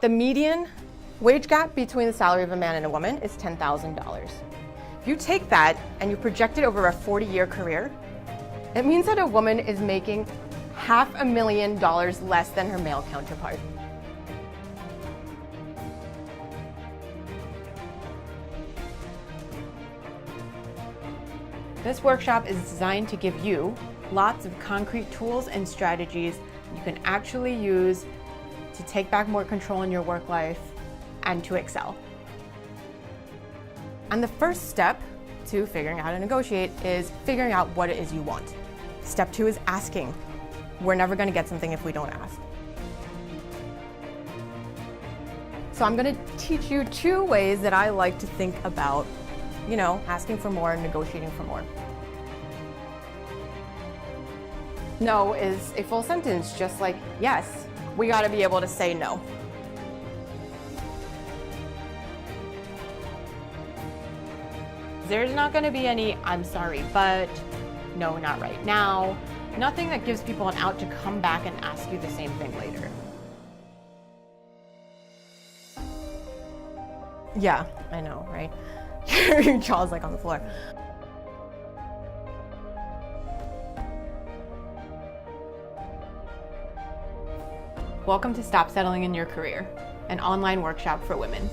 The median wage gap between the salary of a man and a woman is $10,000. If you take that and you project it over a 40-year career, it means that a woman is making $500,000 less than her male counterpart. This workshop is designed to give you lots of concrete tools and strategies you can actually use to take back more control in your work life and to excel. And the first step to figuring out how to negotiate is figuring out what it is you want. Step 2 is asking. We're never going to get something if we don't ask. So I'm going to teach you 2 ways that I like to think about, asking for more and negotiating for more. No is a full sentence, just like yes. We got to be able to say no. There's not going to be any "I'm sorry, but," "No, not right now." Nothing that gives people an out to come back and ask you the same thing later. Yeah, I know, right? Your jaw's like on the floor. Welcome to Stop Settling in Your Career, an online workshop for women.